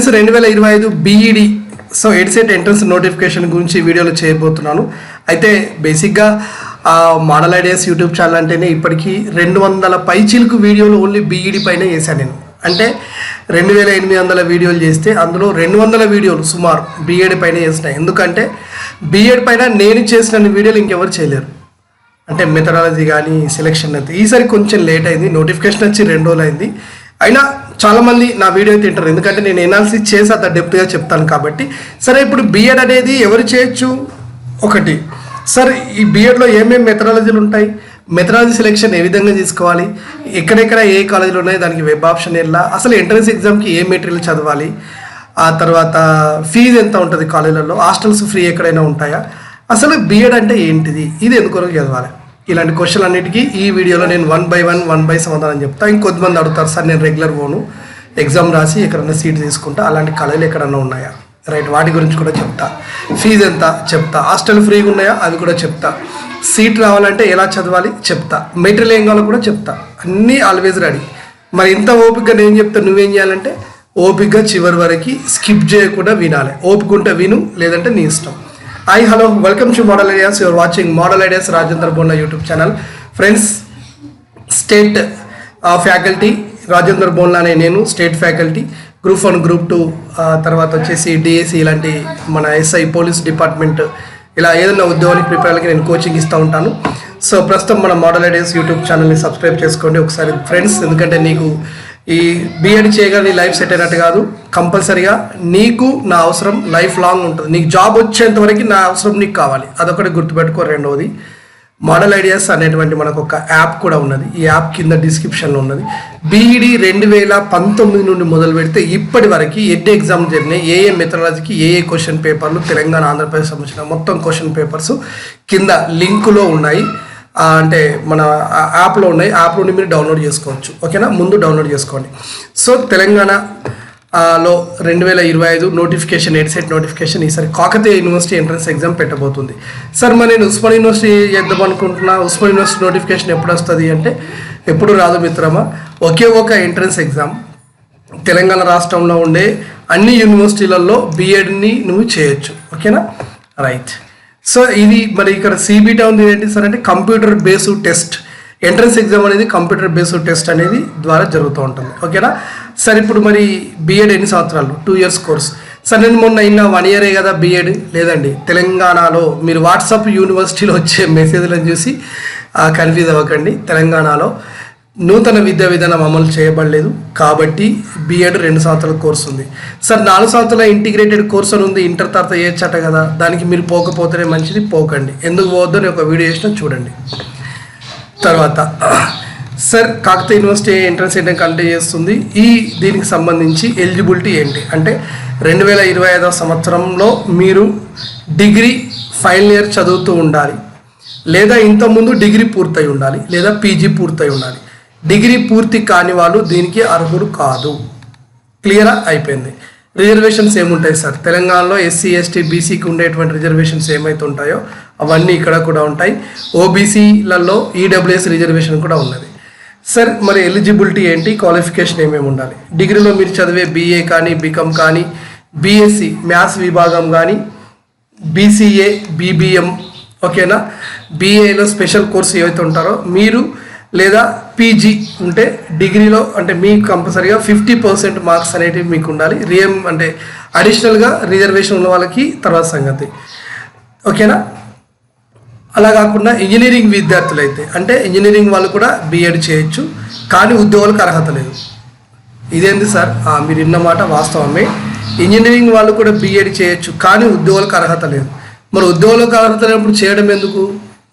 Friends 2025 B Ed so EDCET entrance notification గురించి వీడియోలో చేయబోతున్నాను. అయితే బేసిక్గా మోడల్ ఐడియాస్ యూట్యూబ్ ఛానల్ అంటేనే ఇప్పటికీ 200 పైచీలకు వీడియోలు ఓన్లీ బీఈడి పైన చేశాను నేను. అంటే 2800 వీడియోలు చేస్తే అందులో 200 వీడియోలు సుమారు బీఎడ్ పైన చేసినాయి. ఎందుకంటే బీఎడ్ పైన నేను చేసిన వీడియోలు ఇంకెవరు చేయలేరు. అంటే మెథడాలజీ కానీ సెలెక్షన్ అయితే ఈసారి కొంచెం లేట్ అయింది. నోటిఫికేషన్ వచ్చి 2 రోజులు అయింది. అయినా చాలామంది నా వీడియో తింటారు, ఎందుకంటే నేను ఎనాలిసిస్ చేసి అంత డెప్త్గా చెప్తాను కాబట్టి. సరే, ఇప్పుడు బీఎడ్ అనేది ఎవరు చేయొచ్చు? ఒకటి, సార్ ఈ బీఎడ్లో ఏమేమి మెథడాలజీలు ఉంటాయి, మెథడాలజీ సెలెక్షన్ ఏ విధంగా తీసుకోవాలి, ఎక్కడెక్కడ ఏ కాలేజీలు ఉన్నాయి, దానికి వెబ్ ఆప్షన్ ఎలా, అసలు ఎంట్రన్స్ ఎగ్జామ్కి ఏ మెటీరియల్ చదవాలి, ఆ తర్వాత ఫీజు ఎంత ఉంటుంది కాలేజీలలో, హాస్టల్స్ ఫ్రీ ఎక్కడైనా ఉంటాయా, అసలు బీఎడ్ అంటే ఏంటిది, ఇది ఎందుకొరకు చదవాలి, ఇలాంటి క్వశ్చన్ అన్నిటికీ ఈ వీడియోలో నేను 1 by 1 సమాధానం చెప్తాను. ఇంకొద్దిమంది అడుగుతారు, సార్ నేను రెగ్యులర్ పోను, ఎగ్జామ్ రాసి ఎక్కడన్నా సీట్ తీసుకుంటా, అలాంటి కాలేజీలు ఎక్కడన్నా ఉన్నాయా, రైట్, వాటి గురించి కూడా చెప్తా. ఫీజు ఎంత చెప్తా, హాస్టల్ ఫ్రీగా ఉన్నాయా అవి కూడా చెప్తా, సీట్ రావాలంటే ఎలా చదవాలి చెప్తా, మెటీరియల్ ఏం కావాలో కూడా చెప్తా, అన్నీ ఆల్వేజ్ రెడీ. మరి ఇంత ఓపికగా నేను చెప్తా, నువ్వేం చేయాలంటే ఓపికగా చివరి వరకు స్కిప్ చేయకుండా వినాలి. ఓపిక ఉంటే విను, లేదంటే నీ ఇష్టం. Hi, hello, welcome to model ideas. Your watching model ideas Rajendra Bonla YouTube channel. Friends, state faculty Rajendra Bonla అనే నేను స్టేట్ ఫ్యాకల్టీ గ్రూప్ 1 గ్రూప్ 2 తర్వాత వచ్చేసి డిఎస్సి ఇలాంటి మన ఎస్ఐ పోలీస్ డిపార్ట్మెంట్ ఇలా ఏదైనా ఉద్యోగానికి ప్రిపేర్లకి నేను కోచింగ్ ఇస్తూ ఉంటాను. సో ప్రస్తుతం మన మోడల్ ఐడియాస్ యూట్యూబ్ ఛానల్ని సబ్స్క్రైబ్ చేసుకోండి ఒకసారి ఫ్రెండ్స్, ఎందుకంటే నీకు ఈ బీఎడ్ చేయగానే లైఫ్ సెట్ అయినట్టు కాదు, కంపల్సరీగా నీకు నా అవసరం లైఫ్ లాంగ్ ఉంటుంది. నీకు జాబ్ వచ్చేంత వరకు నా అవసరం నీకు కావాలి, అదొకటి గుర్తుపెట్టుకో. రెండవది, మోడల్ ఐడియాస్ అనేటువంటి మనకు ఒక యాప్ కూడా ఉన్నది. ఈ యాప్ కింద డిస్క్రిప్షన్లో ఉన్నది. బీఈడి 2019 నుండి మొదలు పెడితే ఇప్పటి వరకు ఎన్ని ఎగ్జామ్ జరిగినాయి, ఏ మెథడాలజీకి ఏ క్వశ్చన్ పేపర్లు తెలంగాణ ఆంధ్రప్రదేశ్ సంబంధించిన మొత్తం క్వశ్చన్ పేపర్స్ కింద లింకులో ఉన్నాయి. అంటే మన యాప్లో ఉన్నాయి. యాప్ నుండి మీరు డౌన్లోడ్ చేసుకోవచ్చు. ఓకేనా, ముందు డౌన్లోడ్ చేసుకోండి. సో తెలంగాణలో 2025 నోటిఫికేషన్, ఎడ్సెట్ నోటిఫికేషన్ ఈసారి కాకతీయ యూనివర్సిటీ ఎంట్రన్స్ ఎగ్జామ్ పెట్టబోతుంది. సార్ మరి నేను ఉస్మాన్ యూనివర్సిటీ చేద్దాం అనుకుంటున్నా, ఉస్మాన్ యూనివర్సిటీ నోటిఫికేషన్ ఎప్పుడు వస్తుంది అంటే ఎప్పుడు రాదు మిత్రమా. ఒకే ఒక ఎంట్రన్స్ ఎగ్జామ్ తెలంగాణ రాష్ట్రంలో ఉండే అన్ని యూనివర్సిటీలలో బీఎడ్ని నువ్వు చేయొచ్చు. ఓకేనా, రైట్. సో ఇది మరి ఇక్కడ సిబిటా ఉంది ఏంటి సార్ అంటే computer based test. Entrance exam అనేది కంప్యూటర్ బేస్డ్ టెస్ట్ అనేది ద్వారా జరుగుతూ ఉంటుంది. ఓకేనా సార్. ఇప్పుడు మరి బీఎడ్ ఎన్ని సంవత్సరాలు? 2 years కోర్స్. సార్ నేను మొన్న 1 year కదా బీఎడ్. లేదండి, తెలంగాణలో మీరు వాట్సాప్ యూనివర్సిటీలో వచ్చే మెసేజ్లను చూసి కన్ఫ్యూజ్ అవ్వకండి. తెలంగాణలో నూతన విద్యా విధానం అమలు చేయబడలేదు కాబట్టి బీఎడ్ 2 సంవత్సరాల కోర్సు ఉంది. సార్ 4 సంవత్సరాల ఇంటిగ్రేటెడ్ కోర్స్ అని ఉంది, ఇంటర్ తర్వాత చేయొచ్చట కదా, దానికి మీరు పోకపోతేనే మంచిది, పోకండి. ఎందుకు పోవద్దు అని ఒక వీడియో చేసిన చూడండి. తర్వాత సార్ కాకతీయ యూనివర్సిటీ ఎంట్రన్స్ ఏంటంటే కండక్ట్ చేస్తుంది. దీనికి సంబంధించి ఎలిజిబిలిటీ ఏంటి అంటే 2025 సంవత్సరంలో మీరు డిగ్రీ ఫైనల్ ఇయర్ చదువుతూ ఉండాలి, లేదా ఇంతకుముందు డిగ్రీ పూర్తయి ఉండాలి, లేదా పీజీ పూర్తయి ఉండాలి. డిగ్రీ పూర్తి కాని వాళ్ళు దీనికి అర్హులు కాదు. క్లియరా? అయిపోయింది. రిజర్వేషన్స్ ఏముంటాయి సార్? తెలంగాణలో ఎస్సీ ఎస్టీ బీసీకి ఉండేటువంటి రిజర్వేషన్స్ ఏమైతే ఉంటాయో అవన్నీ ఇక్కడ కూడా ఉంటాయి. ఓబీసీలలో ఈడబ్ల్యూఎస్ రిజర్వేషన్ కూడా ఉన్నది. సార్ మరి ఎలిజిబిలిటీ ఏంటి, క్వాలిఫికేషన్ ఏమేమి ఉండాలి? డిగ్రీలో మీరు చదివే బీఏ కానీ, బీకామ్ కానీ, బీఎస్సీ మ్యాథ్స్ విభాగం కానీ, బీసీఏ, బీబీఎం, ఓకేనా, బీఏలో స్పెషల్ కోర్సు ఏవైతే ఉంటారో మీరు, లేదా పీజీ ఉంటే డిగ్రీలో అంటే మీకు కంపల్సరీగా 50% మార్క్స్ అనేటివి మీకు ఉండాలి. అంటే అడిషనల్గా రిజర్వేషన్ ఉన్న వాళ్ళకి తర్వాత సంగతి. ఓకేనా, అలా కాకుండా ఇంజనీరింగ్ విద్యార్థులు అయితే అంటే ఇంజనీరింగ్ వాళ్ళు కూడా బీఎడ్ చేయొచ్చు, కానీ ఉద్యోగులకు అర్హత లేదు. ఇదేంటి సార్? మీరు విన్న మాట వాస్తవమే. ఇంజనీరింగ్ వాళ్ళు కూడా బీఎడ్ చేయొచ్చు, కానీ ఉద్యోగులకు అర్హత లేదు. మరి ఉద్యోగులకు అర్హత లేనప్పుడు చేయడం ఎందుకు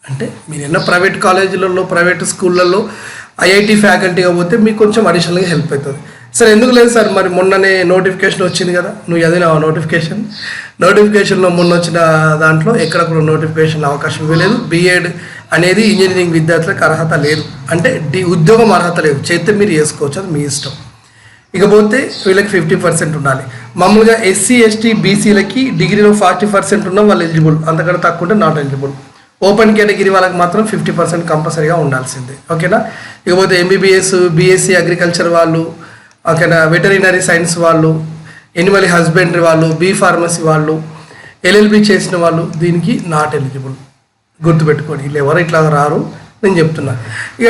అంటే మీరు ఎన్నో ప్రైవేట్ కాలేజీలలో, ప్రైవేట్ స్కూళ్ళల్లో ఐఐటి ఫ్యాకల్టీగా పోతే మీకు కొంచెం అడిషనల్గా హెల్ప్ అవుతుంది. సార్ ఎందుకు లేదు సార్? మరి మొన్ననే నోటిఫికేషన్ వచ్చింది కదా, నువ్వు చదివినావా నోటిఫికేషన్లో మొన్న వచ్చిన దాంట్లో ఎక్కడ కూడా నోటిఫికేషన్ అవకాశం ఇవ్వలేదు. బీఎడ్ అనేది ఇంజనీరింగ్ విద్యార్థులకు అర్హత లేదు అంటే ఉద్యోగం అర్హత లేదు, చేస్తే మీరు చేసుకోవచ్చు, అది మీ ఇష్టం. ఇకపోతే వీళ్ళకి 50% ఉండాలి. మామూలుగా ఎస్సీ ఎస్టీ బీసీలకి డిగ్రీలో 40% ఉన్న వాళ్ళు ఎలిజిబుల్, అంతకంటే తక్కువ ఉంటే నాట్ ఎలిజిబుల్. ఓపెన్ కేటగిరీ వాళ్ళకి మాత్రం 50% కంపల్సరీగా ఉండాల్సిందే. ఓకేనా, ఇకపోతే ఎంబీబీఎస్, బీఎస్సీ అగ్రికల్చర్ వాళ్ళు, ఓకేనా, వెటరినరీ సైన్స్ వాళ్ళు, ఎనిమల్ హస్బెండరీ వాళ్ళు, బీ ఫార్మసీ వాళ్ళు, ఎల్ఎల్బి చేసిన వాళ్ళు దీనికి నాట్ ఎలిజిబుల్. గుర్తుపెట్టుకోండి, వీళ్ళు ఎవరు ఇట్లా రారు, నేను చెప్తున్నా. ఇక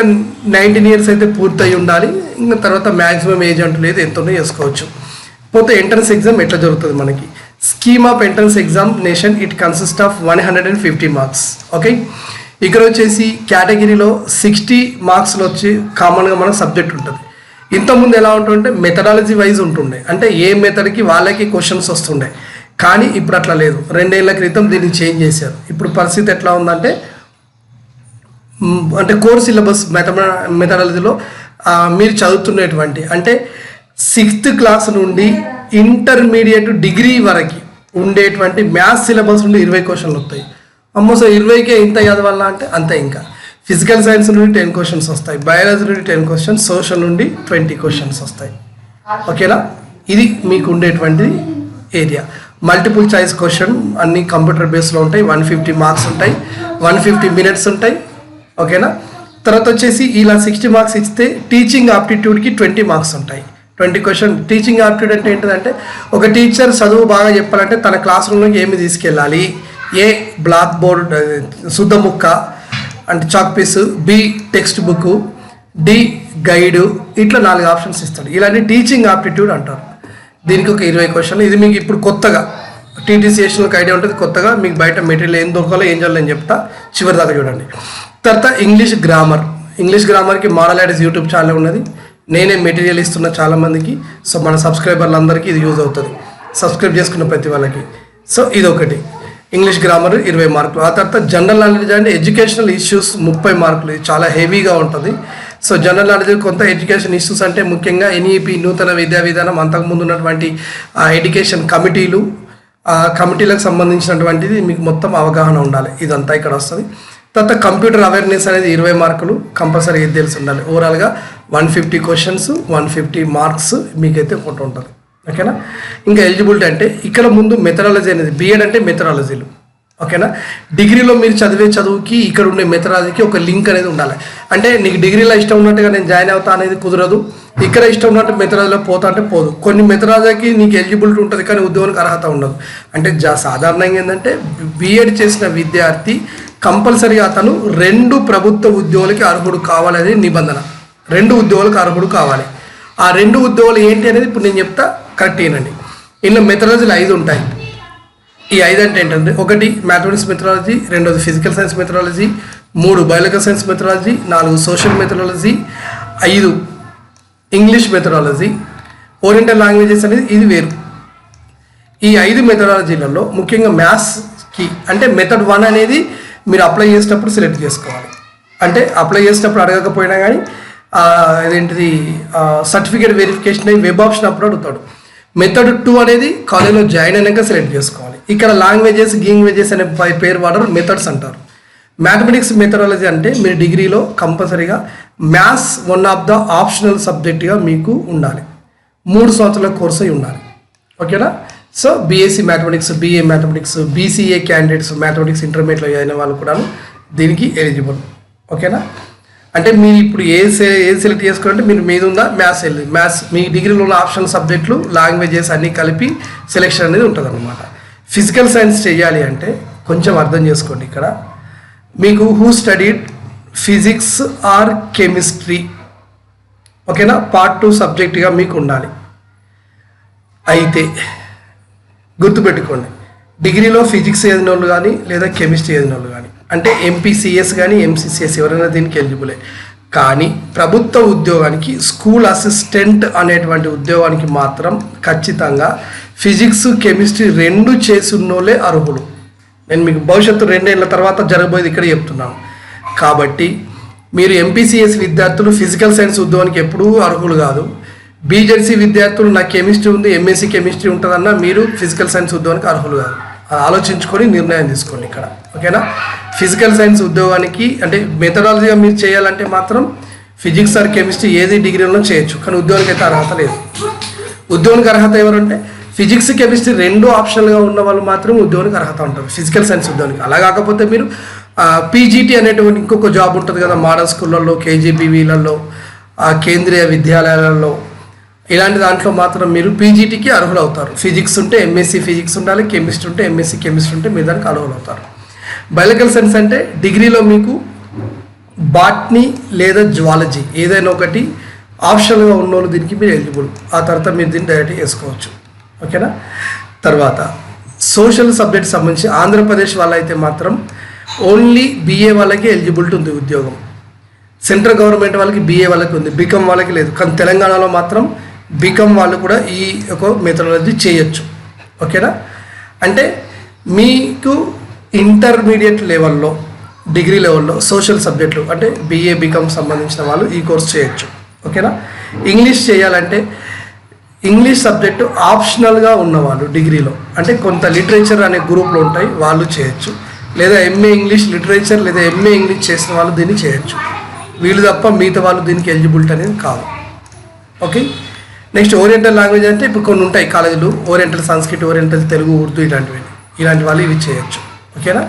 19 years అయితే పూర్తయి ఉండాలి. ఇంకా తర్వాత మ్యాక్సిమం ఏజ్ అంటూ లేదు, ఎంతనో చేసుకోవచ్చు. పోతే ఎంట్రన్స్ ఎగ్జామ్ ఎట్లా జరుగుతుంది మనకి? Scheme of entrance examination it consist of 150 marks. Okay, ఇక్కడ వచ్చేసి కేటగిరీలో 60 marksలో వచ్చి కామన్గా మన సబ్జెక్ట్ ఉంటుంది. ఇంతకుముందు ఎలా ఉంటుంటే మెథడాలజీ వైజ్ ఉంటుండే, అంటే ఏ మెథడ్కి వాళ్ళకి క్వశ్చన్స్ వస్తుండే. కానీ ఇప్పుడు అట్లా లేదు, 2 ఏళ్ల క్రితం దీన్ని చేంజ్ చేశారు. ఇప్పుడు పరిస్థితి ఎట్లా ఉందంటే, అంటే కోర్ సిలబస్ మెథడాలజీలో మీరు చదువుతున్నటువంటి అంటే 6th class నుండి ఇంటర్మీడియట్ డిగ్రీ వరకు ఉండేటువంటి మ్యాథ్స్ సిలబస్ నుండి 20 questions వస్తాయి. సో 20కే ఇంత చదవాలా అంటే అంతే. ఇంకా ఫిజికల్ సైన్స్ నుండి 10 questions వస్తాయి, బయాలజీ నుండి 10 questions, సోషల్ నుండి 20 questions వస్తాయి. ఓకేనా, ఇది మీకు ఉండేటువంటి ఏరియా. మల్టిపుల్ చాయిస్ క్వశ్చన్ అన్ని కంప్యూటర్ బేస్లో ఉంటాయి. 150 marks ఉంటాయి, 150 minutes ఉంటాయి. ఓకేనా, తర్వాత వచ్చేసి ఇలా 60 marks ఇస్తే టీచింగ్ ఆప్టిట్యూడ్కి 20 marks ఉంటాయి. 20 questions. టీచింగ్ ఆప్టిట్యూడ్ అంటే ఏంటంటే, ఒక టీచర్ చదువు బాగా చెప్పాలంటే తన క్లాస్ రూమ్లోకి ఏమి తీసుకెళ్ళాలి? ఏ, బ్లాక్ బోర్డ్ శుద్ధ ముక్క అంటే chalk piece, B text book, D guide, ఇట్లా 4 options ఇస్తాడు. ఇలాంటి టీచింగ్ ఆప్టిట్యూడ్ అంటారు. దీనికి ఒక 20 questions. ఇది మీకు ఇప్పుడు కొత్తగా టీటీసీఎస్కి ఐడియా ఉంటుంది. కొత్తగా మీకు బయట మెటీరియల్ ఏం దొరకాలో ఏం చేయాలో నేను చెప్తా, చివరి దాకా చూడండి. తర్వాత ఇంగ్లీష్ గ్రామర్. ఇంగ్లీష్ గ్రామర్కి మోడల్ ఐడీస్ యూట్యూబ్ ఛానల్ ఉన్నది, నేనే మెటీరియల్ ఇస్తున్నా చాలామందికి. సో మన సబ్స్క్రైబర్లందరికీ ఇది యూజ్ అవుతుంది, సబ్స్క్రైబ్ చేసుకున్న ప్రతి వాళ్ళకి. సో ఇది ఒకటి, ఇంగ్లీష్ గ్రామర్ 20 marks. ఆ తర్వాత జనరల్ నాలెడ్జ్ అంటే ఎడ్యుకేషనల్ ఇష్యూస్ 30 marks. ఇది చాలా హెవీగా ఉంటుంది. సో జనరల్ నాలెడ్జ్ కొంత ఎడ్యుకేషన్ ఇష్యూస్ అంటే ముఖ్యంగా ఎన్ఈపి, నూతన విద్యా విధానం, అంతకుముందు ఉన్నటువంటి ఎడ్యుకేషన్ కమిటీలు, కమిటీలకు సంబంధించినటువంటిది మీకు మొత్తం అవగాహన ఉండాలి. ఇదంతా ఇక్కడ వస్తుంది. తర్వాత కంప్యూటర్ అవేర్నెస్ అనేది 20 marks కంపల్సరీ ఇది తెలిసి ఉండాలి. ఓవరాల్గా 150 questions, 150 marks మీకైతే ఒకటి ఉంటుంది. ఓకేనా, ఇంకా ఎలిజిబిలిటీ అంటే ఇక్కడ ముందు మెథడాలజీ అనేది, బిఎడ్ అంటే మెథడాలజీలు. ఓకేనా, డిగ్రీలో మీరు చదివే చదువుకి ఇక్కడ ఉండే మెథడాలజీకి ఒక లింక్ అనేది ఉండాలి. అంటే నీకు డిగ్రీలో ఇష్టం ఉన్నట్టుగా నేను జాయిన్ అవుతా అనేది కుదరదు, ఇక్కడ ఇష్టం ఉన్నట్టు మెథడాలజీలో పోతా అంటే పోదు. కొన్ని మెథడాలజీకి నీకు ఎలిజిబిలిటీ ఉంటుంది కానీ ఉద్యోగానికి అర్హత ఉండదు. అంటే సాధారణంగా ఏంటంటే బిఎడ్ చేసిన విద్యార్థి కంపల్సరీగా అతను 2 ప్రభుత్వ ఉద్యోగులకి అర్హుడు కావాలనేది నిబంధన. 2 ఉద్యోగులకు అర్హుడు కావాలి. ఆ 2 ఉద్యోగాలు ఏంటి అనేది ఇప్పుడు నేను చెప్తా, కరెక్ట్ ఏనండి. ఇందులో మెథడాలజీలు 5 ఉంటాయి. ఈ 5 అంటే ఏంటంటే, 1 mathematics methodology, 2 physical science methodology, 3 biological science methodology, 4 social methodology, 5 English methodology, oriental languages అనేది ఇది వేరు. ఈ 5 మెథడాలజీలలో ముఖ్యంగా మ్యాథ్స్కి అంటే మెథడ్ 1 అనేది మీరు అప్లై చేసేటప్పుడు సెలెక్ట్ చేసుకోవాలి. అంటే అప్లై చేసేటప్పుడు అడగకపోయినా కానీ అదేంటిది సర్టిఫికేట్ వెరిఫికేషన్ అయ్యి వెబ్ ఆప్షన్ అప్పుడు అడుగుతాడు. మెథడ్ 2 అనేది కాలేజ్లో జాయిన్ అయినాక సెలెక్ట్ చేసుకోవాలి. ఇక్కడ లాంగ్వేజెస్, గీంగ్వేజెస్ అనే పేరు వాడరు, మెథడ్స్ అంటారు. మ్యాథమెటిక్స్ మెథడాలజీ అంటే మీరు డిగ్రీలో కంపల్సరీగా maths one of the optional సబ్జెక్ట్గా మీకు ఉండాలి. 3 సంవత్సరాల కోర్సు అయి ఉండాలి. ఓకేనా, so BSc mathematics, BA mathematics, BCA candidates, mathematics ఇంటర్మీడియట్లో అయిన వాళ్ళు కూడా దీనికి ఎలిజిబుల్. ఓకేనా, అంటే మీరు ఇప్పుడు ఏది సెలెక్ట్ చేసుకోవాలంటే మీరు మీద ఉందా మ్యాథ్స్ వెళ్ళి మ్యాథ్స్ మీ డిగ్రీలో ఉన్న ఆప్షన్ సబ్జెక్టులు, లాంగ్వేజెస్ అన్నీ కలిపి సెలెక్షన్ అనేది ఉంటుంది అన్నమాట. ఫిజికల్ సైన్స్ చేయాలి అంటే కొంచెం అర్థం చేసుకోండి. ఇక్కడ మీకు who studied physics or chemistry, ఓకేనా, పార్ట్ 2 సబ్జెక్ట్గా మీకు ఉండాలి. అయితే గుర్తుపెట్టుకోండి, డిగ్రీలో ఫిజిక్స్ చదివిన వాళ్ళు కానీ లేదా కెమిస్ట్రీ చదివిన వాళ్ళు కానీ, అంటే ఎంపీసీఎస్ కానీ ఎంసీసీఎస్ ఎవరైనా దీనికి ఎలిజిబులే. కానీ ప్రభుత్వ ఉద్యోగానికి స్కూల్ అసిస్టెంట్ అనేటువంటి ఉద్యోగానికి మాత్రం ఖచ్చితంగా ఫిజిక్స్, కెమిస్ట్రీ 2 చేసి ఉన్నోళ్ళే అర్హులు. నేను మీకు భవిష్యత్తు 2 ఏళ్ల తర్వాత జరగబోయేది ఇక్కడ చెప్తున్నాను. కాబట్టి మీరు ఎంపీసీఎస్ విద్యార్థులు ఫిజికల్ సైన్స్ ఉద్యోగానికి ఎప్పుడూ అర్హులు కాదు. బీజెడ్సీ విద్యార్థులు నాకు కెమిస్ట్రీ ఉంది, ఎంఎస్సీ కెమిస్ట్రీ ఉంటుందన్నా మీరు ఫిజికల్ సైన్స్ ఉద్యోగానికి అర్హులు కాదు. ఆలోచించుకొని నిర్ణయం తీసుకోండి ఇక్కడ. ఓకేనా, ఫిజికల్ సైన్స్ ఉద్యోగానికి అంటే మెథడాలజీగా మీరు చేయాలంటే మాత్రం ఫిజిక్స్ ఆర్ కెమిస్ట్రీ ఏది డిగ్రీలో చేయొచ్చు, కానీ ఉద్యోగానికి అయితే అర్హత లేదు. ఉద్యోగానికి అర్హత ఎవరంటే ఫిజిక్స్, కెమిస్ట్రీ 2 ఆప్షన్లుగా ఉన్న వాళ్ళు మాత్రం ఉద్యోగానికి అర్హత ఉంటుంది ఫిజికల్ సైన్స్ ఉద్యోగానికి. అలా కాకపోతే మీరు పీజీటీ అనేటువంటి ఇంకొక జాబ్ ఉంటుంది కదా, మోడల్ స్కూళ్ళల్లో, కేజీబీవీలలో, కేంద్రీయ విద్యాలయాలలో, ఇలాంటి దాంట్లో మాత్రం మీరు పీజీటీకి అర్హులు అవుతారు. ఫిజిక్స్ ఉంటే ఎంఎస్సి ఫిజిక్స్ ఉండాలి, కెమిస్ట్రీ ఉంటే ఎంఎస్సి కెమిస్ట్రీ ఉంటే మీరు దానికి అర్హులు అవుతారు. బయాలజికల్ సైన్స్ అంటే డిగ్రీలో మీకు బాట్నీ లేదా జువాలజీ ఏదైనా ఒకటి ఆప్షనల్గా ఉన్నోళ్ళు దీనికి మీరు ఎలిజిబుల్. ఆ తర్వాత మీరు దీన్ని డైరెక్ట్గా వేసుకోవచ్చు. ఓకేనా. తర్వాత సోషల్ సబ్జెక్ట్ సంబంధించి ఆంధ్రప్రదేశ్ వాళ్ళైతే మాత్రం ఓన్లీ బీఏ వాళ్ళకి ఎలిజిబిలిటీ ఉంది ఉద్యోగం. సెంట్రల్ గవర్నమెంట్ వాళ్ళకి బీఏ వాళ్ళకి ఉంది, బీకామ్ వాళ్ళకి లేదు. కానీ తెలంగాణలో మాత్రం బీకామ్ వాళ్ళు కూడా ఈ ఒక మెథడాలజీ చేయొచ్చు. ఓకేనా. అంటే మీకు ఇంటర్మీడియట్ లెవెల్లో డిగ్రీ లెవెల్లో సోషల్ సబ్జెక్టులు అంటే బీఏ బీకామ్ సంబంధించిన వాళ్ళు ఈ కోర్స్ చేయొచ్చు. ఓకేనా. ఇంగ్లీష్ చేయాలంటే ఇంగ్లీష్ సబ్జెక్టు ఆప్షనల్గా ఉన్నవాళ్ళు డిగ్రీలో అంటే కొంత లిటరేచర్ అనే గ్రూప్లో ఉంటాయి వాళ్ళు చేయొచ్చు. లేదా ఎంఏ ఇంగ్లీష్ లిటరేచర్ లేదా ఎంఏ ఇంగ్లీష్ చేసిన వాళ్ళు దీన్ని చేయొచ్చు. వీళ్ళు తప్ప మిగతా వాళ్ళు దీనికి ఎలిజిబిలిటీ అనేది కాదు. ఓకే. నెక్స్ట్ ఓరియంటల్ లాంగ్వేజ్ అంటే ఇప్పుడు కొన్ని ఉంటాయి కాలేజీలు, ఓరియంటల్ సంస్కృత్, ఓరియంటల్ తెలుగు, ఉర్దూ ఇలాంటి వాళ్ళు ఇవి చేయొచ్చు. ఓకేనా.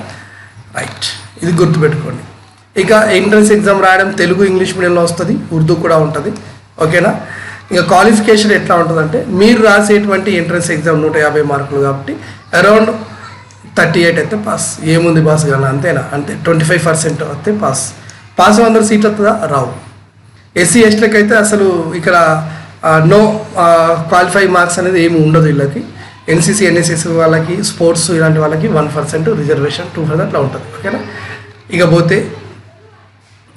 రైట్, ఇది గుర్తుపెట్టుకోండి. ఇక ఎంట్రన్స్ ఎగ్జామ్ రాయడం తెలుగు ఇంగ్లీష్ మీడియంలో వస్తుంది, ఉర్దూ కూడా ఉంటుంది. ఓకేనా. ఇక క్వాలిఫికేషన్ ఎట్లా ఉంటుందంటే మీరు రాసేటువంటి ఎంట్రన్స్ ఎగ్జామ్ 150 మార్కులు కాబట్టి అరౌండ్ 38 అయితే పాస్. ఏముంది పాస్ కానీ అంతేనా, అంతే. 25% వస్తే పాస్. 100 సీట్లు వస్తుందా, రావు. ఎస్సీ ఎస్టీలకు అయితే అసలు ఇక్కడ నో క్వాలిఫై మార్క్స్ అనేది ఏమి ఉండదు. వీళ్ళకి ఎన్సీసీ ఎన్ఎస్ఎస్ వాళ్ళకి స్పోర్ట్స్ ఇలాంటి వాళ్ళకి 1% రిజర్వేషన్ 2% అట్లా ఉంటుంది. ఓకేనా. ఇక పోతే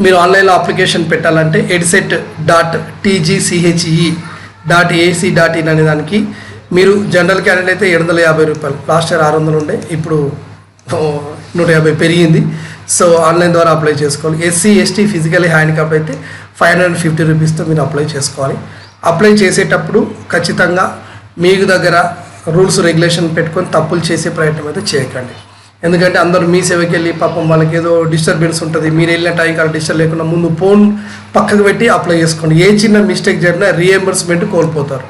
మీరు ఆన్లైన్లో అప్లికేషన్ పెట్టాలంటే edset.tgche.ac.in అనే దానికి మీరు జనరల్ క్యాండిడేట్ అయితే 750 రూపాయలు, లాస్ట్ ఇయర్ 600 ఉండే, ఇప్పుడు 150 పెరిగింది. సో ఆన్లైన్ ద్వారా అప్లై చేసుకోవాలి. ఎస్సీ ఎస్టీ ఫిజికల్లీ హ్యాండిక్యాప్ అయితే 550 రూపీస్తో మీరు అప్లై చేసుకోవాలి. అప్లై చేసేటప్పుడు ఖచ్చితంగా మీకు దగ్గర రూల్స్ రెగ్యులేషన్ పెట్టుకొని తప్పులు చేసే ప్రయత్నం అయితే చేయకండి. ఎందుకంటే అందరూ మీ సేవకి వెళ్ళి పాపం వాళ్ళకి ఏదో డిస్టర్బెన్స్ ఉంటుంది, మీరు వెళ్ళిన టైం కానీ డిస్టర్బ్ లేకుండా ముందు ఫోన్ పక్కకు పెట్టి అప్లై చేసుకోండి. ఏ చిన్న మిస్టేక్ జరిగినా రీఎంబర్స్మెంట్ కోల్పోతారు.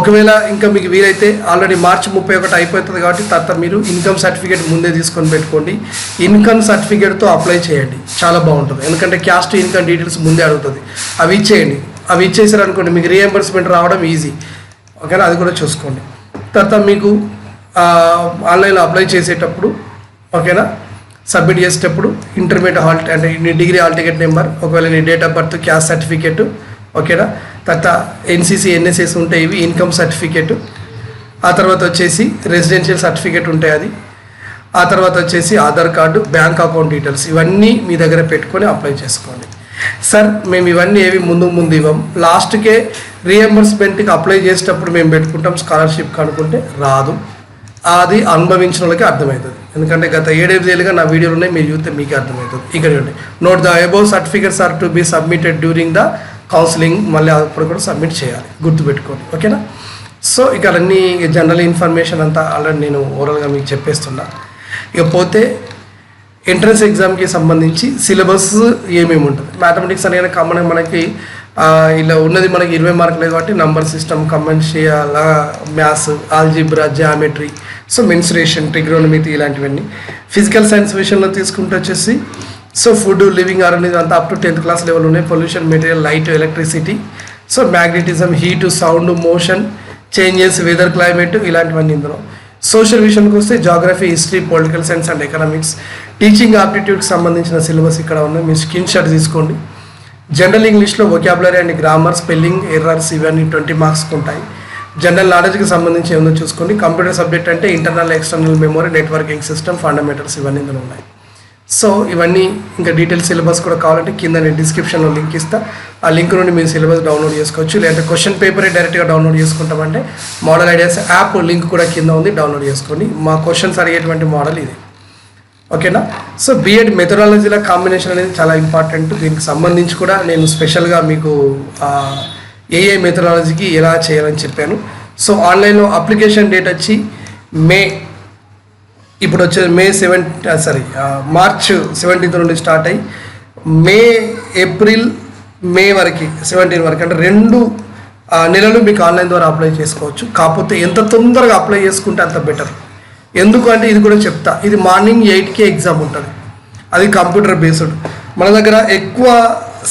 ఒకవేళ ఇంకా మీకు వీలైతే ఆల్రెడీ మార్చి 31 అయిపోతుంది కాబట్టి తర్వాత మీరు ఇన్కమ్ సర్టిఫికేట్ ముందే తీసుకొని పెట్టుకోండి. ఇన్కమ్ సర్టిఫికేట్తో అప్లై చేయండి, చాలా బాగుంటుంది. ఎందుకంటే క్యాస్ట్ ఇన్కమ్ డీటెయిల్స్ ముందే అడుగుతుంది, అవి ఇచ్చేయండి. అవి ఇచ్చేసారు అనుకోండి మీకు రీఎంబర్స్మెంట్ రావడం ఈజీ. ఓకేనా, అది కూడా చూసుకోండి. తర్వాత మీకు ఆన్లైన్లో అప్లై చేసేటప్పుడు ఓకేనా సబ్మిట్ చేసేటప్పుడు ఇంటర్మీడియట్ హాల్ అంటే నీ డిగ్రీ హాల్ టికెట్ నెంబర్, ఒకవేళ నీ date of birth, caste certificate, ఓకేనా. తర్వాత ఎన్సీసీ ఎన్ఎస్ఎస్ ఉంటాయి, ఇవి ఇన్కమ్ సర్టిఫికేట్. ఆ తర్వాత వచ్చేసి రెసిడెన్షియల్ సర్టిఫికేట్ ఉంటాయి అది. ఆ తర్వాత వచ్చేసి Aadhaar card, bank account details ఇవన్నీ మీ దగ్గర పెట్టుకొని అప్లై చేసుకోండి. సార్ మేము ఇవన్నీ ఏవి ముందు ఇవ్వం, లాస్ట్కే రీఎంబర్స్మెంట్కి అప్లై చేసేటప్పుడు మేము పెట్టుకుంటాం స్కాలర్షిప్ అనుకుంటే రాదు. అది అనుభవించిన వాళ్ళకి అర్థమవుతుంది. ఎందుకంటే గత 7-8 ఏళ్ళుగా నా వీడియోలు ఉన్నాయి, మీరు చూస్తే మీకు అర్థమవుతుంది. ఇక్కడ note the above certificates are to be submitted during the counselling, మళ్ళీ అప్పుడు కూడా సబ్మిట్ చేయాలి, గుర్తుపెట్టుకోండి. ఓకేనా. సో ఇక అన్నీ జనరల్ ఇన్ఫర్మేషన్ అంతా ఆల్రెడీ నేను ఓవరాల్గా మీకు చెప్పేస్తున్నా. ఇకపోతే ఎంట్రన్స్ ఎగ్జామ్కి సంబంధించి సిలబస్ ఏమేమి ఉంటుంది. మ్యాథమెటిక్స్ అనేది కామన్గా మనకి ఇలా ఉన్నది మనకి 20 మార్కులు కాబట్టి number system, commercial, maths, algebra, geometry, so mensuration, trigonometry ఇలాంటివన్నీ. ఫిజికల్ సైన్స్ విషయంలో తీసుకుంటే వచ్చేసి సో ఫుడ్, లివింగ్ ఆర్గనిజం అంతా up to 10th class level ఉన్నాయి. Pollution, material, light, electricity, so magnetism, heat, sound, motion, changes, weather, climate ఇలాంటివన్నీ ఇందులో. Social విషయానికి వస్తే geography, history, political science and economics. Teaching ఆప్టిట్యూడ్కి సంబంధించిన సిలబస్ ఇక్కడ ఉన్నాయి, మీరు స్క్రీన్ షాట్ తీసుకోండి. జనరల్ ఇంగ్లీష్లో vocabulary and grammar, spelling errors ఇవన్నీ 20 మార్క్స్కి ఉంటాయి. జనరల్ నాలెడ్జ్కి సంబంధించి ఏమో చూసుకోండి. కంప్యూటర్ సబ్జెక్ట్ అంటే internal, external memory, networking system, fundamentals ఇవన్నీ ఇందులో ఉన్నాయి. సో ఇవన్నీ ఇంకా డీటెయిల్ సిలబస్ కూడా కావాలంటే కింద నేను డిస్క్రిప్షన్లో లింక్ ఇస్తా, ఆ లింక్ నుండి మీరు సిలబస్ డౌన్లోడ్ చేసుకోవచ్చు. లేదంటే క్వశ్చన్ పేపరే డైరెక్ట్గా డౌన్లోడ్ చేసుకుంటామంటే మోడల్ ఐడియాస్ యాప్ లింక్ కూడా కింద ఉంది, డౌన్లోడ్ చేసుకోండి. మా క్వశ్చన్స్ అడిగేటువంటి మోడల్ ఇది. ఓకేనా. సో బిఎడ్ మెథడాలజీల కాంబినేషన్ అనేది చాలా ఇంపార్టెంట్. దీనికి సంబంధించి కూడా నేను స్పెషల్గా మీకు ఏ మెథడాలజీకి ఎలా చేయాలని చెప్పాను. సో ఆన్లైన్లో అప్లికేషన్ డేట్ వచ్చి ఇప్పుడు వచ్చే మార్చ్ 17th నుండి స్టార్ట్ అయ్యి ఏప్రిల్ మే వరకు 17 వరకు అంటే 2 నెలలు మీకు ఆన్లైన్ ద్వారా అప్లై చేసుకోవచ్చు. కాకపోతే ఎంత తొందరగా అప్లై చేసుకుంటే అంత బెటర్. ఎందుకు అంటే ఇది కూడా చెప్తా, ఇది మార్నింగ్ 8కే ఎగ్జామ్ ఉంటుంది, అది కంప్యూటర్ బేస్డ్. మన దగ్గర ఎక్కువ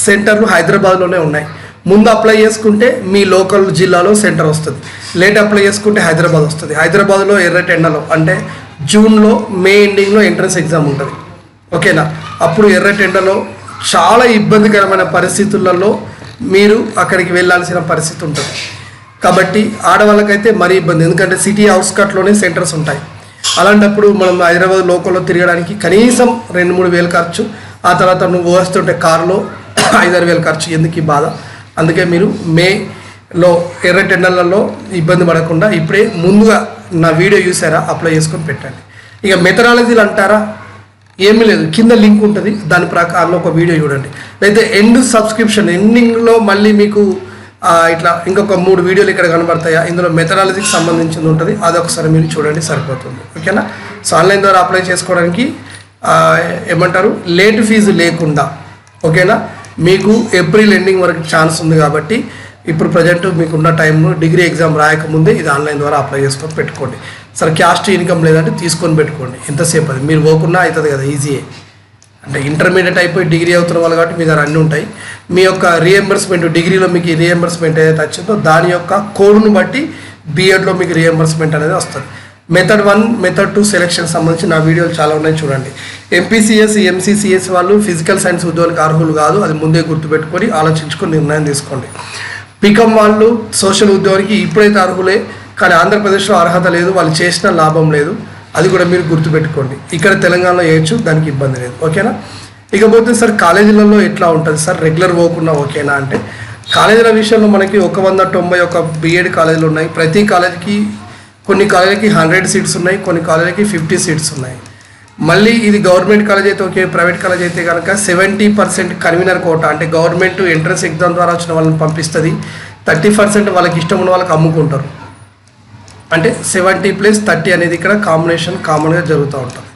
సెంటర్లు హైదరాబాద్లోనే ఉన్నాయి. ముందు అప్లై చేసుకుంటే మీ లోకల్ జిల్లాలో సెంటర్ వస్తుంది, లేట్ అప్లై చేసుకుంటే హైదరాబాద్ వస్తుంది. హైదరాబాద్లో ఎర్రటెండలో అంటే జూన్లో మే ఎండింగ్లో ఎంట్రన్స్ ఎగ్జామ్ ఉంటుంది. ఓకేనా? అప్పుడు ఎర్రటెండలో చాలా ఇబ్బందికరమైన పరిస్థితులలో మీరు అక్కడికి వెళ్ళాల్సిన పరిస్థితి ఉంటుంది. కాబట్టి ఆడవాళ్ళకైతే మరీ ఇబ్బంది, ఎందుకంటే సిటీ అవుట్స్కట్లోనే సెంటర్స్ ఉంటాయి. అలాంటప్పుడు మనం హైదరాబాద్ లోకల్లో తిరగడానికి కనీసం 2-3 వేలు ఖర్చు, ఆ తర్వాత నువ్వు వస్తుంటే కారులో 5-6 వేలు ఖర్చు. ఎందుకు ఈ బాధ? అందుకే మీరు మేలో ఎర్రటెండర్లలో ఇబ్బంది పడకుండా ఇప్పుడే ముందుగా నా వీడియో చూసారా, అప్లై చేసుకొని పెట్టండి. ఇక మెథడాలజీలు అంటారా, ఏమీ లేదు, కింద లింక్ ఉంటుంది, దాని ప్రకారంలో ఒక వీడియో చూడండి. అయితే ఎండ్ సబ్స్క్రిప్షన్ ఎండింగ్లో మళ్ళీ మీకు ఇట్లా ఇంకొక 3 వీడియోలు ఇక్కడ కనబడతాయా, ఇందులో మెథడాలజీకి సంబంధించింది ఉంటుంది, అదొకసారి మీరు చూడండి, సరిపోతుంది. ఓకేనా? సో ఆన్లైన్ ద్వారా అప్లై చేసుకోవడానికి ఏమంటారు, లేట్ ఫీజు లేకుండా. ఓకేనా? మీకు ఏప్రిల్ ఎండింగ్ వరకు ఛాన్స్ ఉంది. కాబట్టి ఇప్పుడు ప్రజెంట్ మీకున్న టైంలో డిగ్రీ ఎగ్జామ్ రాయకముందే ఇది ఆన్లైన్ ద్వారా అప్లై చేసుకొని పెట్టుకోండి. సరే క్యాస్ట్ ఇన్కమ్ లేదంటే తీసుకొని పెట్టుకోండి, ఎంతసేపు అది మీరు పోకుండా అవుతుంది కదా, ఈజీయే. అంటే ఇంటర్మీడియట్ అయిపోయి డిగ్రీ అవుతున్న వాళ్ళు కాబట్టి మీ దగ్గర అన్నీ ఉంటాయి. మీ యొక్క రియంబర్స్మెంట్ డిగ్రీలో మీకు రియంబర్స్మెంట్ ఏదైతే వచ్చిందో దాని యొక్క కోడ్ను బట్టి బీఎడ్లో మీకు రియంబర్స్మెంట్ అనేది వస్తుంది. మెథడ్ 1, మెథడ్ 2 సెలెక్షన్ సంబంధించి నా వీడియోలు చాలా ఉన్నాయి, చూడండి. ఎంపీసీఎస్, ఎంసీసీఎస్ వాళ్ళు ఫిజికల్ సైన్స్ ఉద్యోగాలకు అర్హులు కాదు, అది ముందే గుర్తుపెట్టుకొని ఆలోచించుకొని నిర్ణయం తీసుకోండి. పికమ్ వాళ్ళు సోషల్ ఉద్యోగానికి ఇప్పుడైతే అర్హులే, కానీ ఆంధ్రప్రదేశ్లో అర్హత లేదు, వాళ్ళు చేసిన లాభం లేదు, అది కూడా మీరు గుర్తుపెట్టుకోండి. ఇక్కడ తెలంగాణలో వేయచ్చు, దానికి ఇబ్బంది లేదు. ఓకేనా? ఇకపోతే సార్ కాలేజీలలో ఎట్లా ఉంటుంది సార్, రెగ్యులర్ పోకుండా ఓకేనా అంటే, కాలేజీల విషయంలో మనకి 191 బీఎడ్ కాలేజీలు ఉన్నాయి. ప్రతి కాలేజీకి కొన్ని కాలేజీకి 100 సీట్స్ ఉన్నాయి, కొన్ని కాలేజీకి 50 సీట్స్ ఉన్నాయి. మళ్ళీ ఇది గవర్నమెంట్ కాలేజ్ అయితే ఓకే, ప్రైవేట్ కాలేజ్ అయితే కనుక 70% కన్వీనర్ కోటా, అంటే గవర్నమెంట్ ఎంట్రన్స్ ఎగ్జామ్ ద్వారా వచ్చిన వాళ్ళని పంపిస్తుంది, 30% వాళ్ళకి ఇష్టం ఉన్న వాళ్ళకి అమ్ముకుంటారు. అంటే 70+30 అనేది ఇక్కడ కాంబినేషన్ కామన్గా జరుగుతూ ఉంటుంది.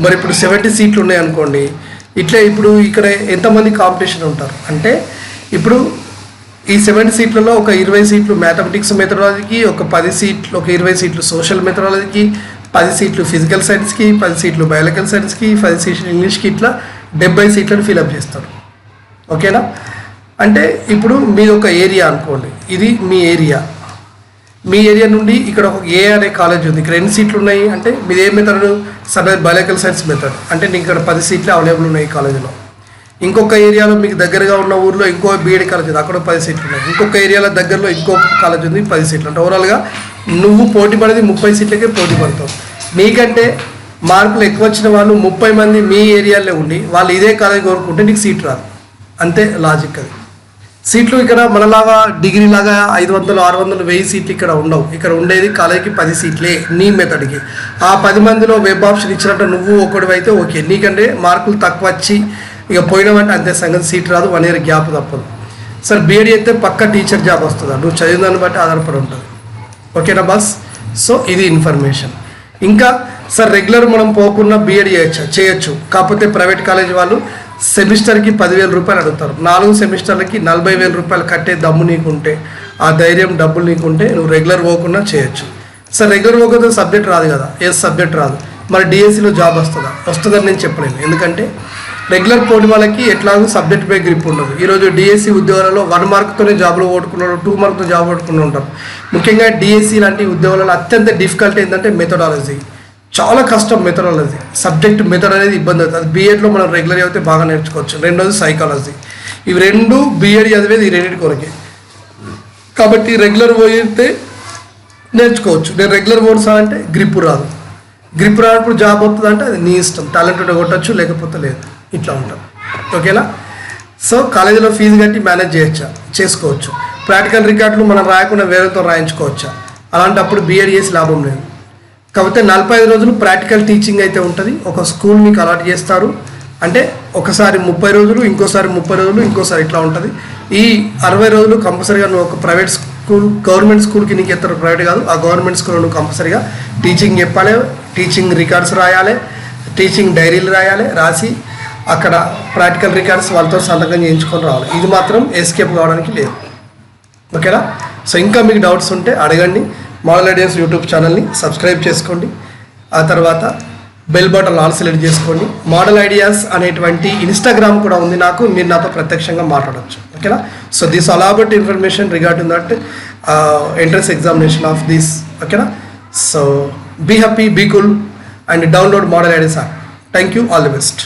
మరి ఇప్పుడు 70 సీట్లు ఉన్నాయి అనుకోండి, ఇట్లా ఇప్పుడు ఇక్కడ ఎంతమంది కాంపిటీషన్ ఉంటారు అంటే, ఇప్పుడు ఈ 70 సీట్లలో ఒక 20 సీట్లు మ్యాథమెటిక్స్ మెథడాలజీకి, ఒక 10 సీట్లు, ఒక 20 సీట్లు సోషల్ మెథడాలజీకి, 10 సీట్లు ఫిజికల్ సైన్స్కి, 10 సీట్లు బయాలజికల్ సైన్స్కి, 10 సీట్లు ఇంగ్లీష్కి, ఇట్లా 70 సీట్లను ఫిలప్ చేస్తారు. ఓకేనా? అంటే ఇప్పుడు మీది ఒక ఏరియా అనుకోండి, ఇది మీ ఏరియా. మీ ఏరియా నుండి ఇక్కడ ఒక ఏ అనే కాలేజ్ ఉంది, ఇక్కడ ఎన్ని సీట్లు ఉన్నాయి అంటే మీది ఏ method, suppose biological science method అంటే నీకు ఇక్కడ 10 సీట్లు అవైలబుల్ ఉన్నాయి ఈ కాలేజీలో. ఇంకొక ఏరియాలో మీకు దగ్గరగా ఉన్న ఊర్లో ఇంకో బీఎడ్ కాలేజ్ ఉంది, అక్కడ 10 సీట్లు ఉన్నాయి. ఇంకొక ఏరియాలో దగ్గరలో ఇంకో కాలేజ్ ఉంది, 10 సీట్లు. అంటే ఓవరాల్గా నువ్వు పోటీ పడేది 30 సీట్లకే పోటీ పడతావు. నీకంటే మార్కులు ఎక్కువ వచ్చిన వాళ్ళు 30 మంది మీ ఏరియాలో ఉండి వాళ్ళు ఇదే కాలేజ్ కోరుకుంటే నీకు సీట్ రాదు. అంతే లాజిక్ అది. సీట్లు ఇక్కడ మనలాగా డిగ్రీ లాగా 500, 600, 1000 సీట్లు ఇక్కడ ఉండవు. ఇక్కడ ఉండేది కాలేజీకి 10 సీట్లే నీ మెథడ్కి. ఆ 10 మందిలో వెబ్ ఆప్షన్ ఇచ్చినట్టు నువ్వు ఒకటివైతే ఓకే, నీకంటే మార్కులు తక్కువ వచ్చి ఇక పోయినామంటే అంతే సంగతి, సీట్ రాదు, 1 ఇయర్ గ్యాప్ తప్పదు. సార్ బీఎడ్ అయితే పక్క టీచర్ జాబ్ వస్తుందా, నువ్వు చదివిన దాన్ని బట్టి ఆధారపడి ఉంటుంది. ఓకేనా బాస్? సో ఇది ఇన్ఫర్మేషన్. ఇంకా సార్ రెగ్యులర్ మనం పోకుండా బీఎడ్ చేయొచ్చు, కాకపోతే ప్రైవేట్ కాలేజ్ వాళ్ళు సెమిస్టర్కి 10,000 రూపాయలు అడుగుతారు. 4 సెమిస్టర్లకి 40,000 రూపాయలు కట్టే దమ్ము నీకుంటే, ఆ ధైర్యం డబ్బులు నీకుంటే నువ్వు రెగ్యులర్ పోకుండా చేయొచ్చు. సార్ రెగ్యులర్ పోకపోతే సబ్జెక్ట్ రాదు కదా, సబ్జెక్ట్ రాదు, మరి డిఎస్సిలో జాబ్ వస్తుందని నేను చెప్పలేను. ఎందుకంటే రెగ్యులర్ పోటీ వాళ్ళకి ఎట్లాగో సబ్జెక్ట్ పై గ్రిప్ ఉండదు. ఈరోజు డిఎస్సి ఉద్యోగాలలో 1 మార్క్తోనే జాబ్లో ఓడుకున్నారు, 2 మార్క్తో జాబ్ ఓడుకుని ఉంటారు. ముఖ్యంగా డిఎస్సి లాంటి ఉద్యోగాలలో అత్యంత డిఫికల్ట్ ఏంటంటే మెథడాలజీ, చాలా కష్టం మెథడాలజీ. సబ్జెక్ట్ మెథడ్ అనేది ఇబ్బంది అవుతుంది. అది బీఎడ్లో మనం రెగ్యులర్ అయితే బాగా నేర్చుకోవచ్చు. రెండోది సైకాలజీ. ఇవి 2 బీఎడ్ చదివేది ఈ 2 కొరకే. కాబట్టి రెగ్యులర్ పోయితే నేర్చుకోవచ్చు. నేను రెగ్యులర్ పోతా అంటే గ్రిప్ రాదు, గ్రిప్ రానప్పుడు జాబ్ అవుతుంది అంటే అది నీ ఇష్టం, టాలెంట్ ఉంటే కొట్టచ్చు, లేకపోతే లేదు, ఇట్లా ఉంటాం. ఓకేనా? సో కాలేజీలో ఫీజు కట్టి మేనేజ్ చేసుకోవచ్చు. ప్రాక్టికల్ రికార్డులు మనం రాయకుండా వేరేతో రాయించుకోవచ్చా, అలాంటప్పుడు బీఎడ్ చేసి లాభం లేదు. కాకపోతే 45 రోజులు ప్రాక్టికల్ టీచింగ్ అయితే ఉంటుంది. ఒక స్కూల్ మీకు అలాట్ చేస్తారు, అంటే ఒకసారి 30 రోజులు, ఇంకోసారి 30 రోజులు, ఇంకోసారి ఇట్లా ఉంటుంది. ఈ 60 రోజులు కంపల్సరీగా నువ్వు ఒక ప్రైవేట్ స్కూల్, గవర్నమెంట్ స్కూల్కి నీకు ఎత్తరు, ప్రైవేట్ కాదు, ఆ గవర్నమెంట్ స్కూల్లో నువ్వు కంపల్సరీగా టీచింగ్ చెప్పాలి, టీచింగ్ రికార్డ్స్ రాయాలి, టీచింగ్ డైరీలు రాసి అక్కడ ప్రాక్టికల్ రికార్డ్స్ వాళ్ళతో సంతకం చేయించుకొని రావాలి. ఇది మాత్రం ఎస్కేప్ కావడానికి లేదు. ఓకేనా? సో ఇంకా మీకు డౌట్స్ ఉంటే అడగండి. మోడల్ ఐడియాస్ యూట్యూబ్ ఛానల్ని సబ్స్క్రైబ్ చేసుకోండి. ఆ తర్వాత బెల్ బటన్ ఆల్ సెలెక్ట్ చేసుకోండి. మోడల్ ఐడియాస్ అనేటువంటి ఇన్స్టాగ్రామ్ కూడా ఉంది నాకు, మీరు నాతో ప్రత్యక్షంగా మాట్లాడవచ్చు. ఓకేనా? So this all about information regarding that entrance examination of this. ఓకేనా? So be happy, be cool and download model ideas app. Thank you, all the best.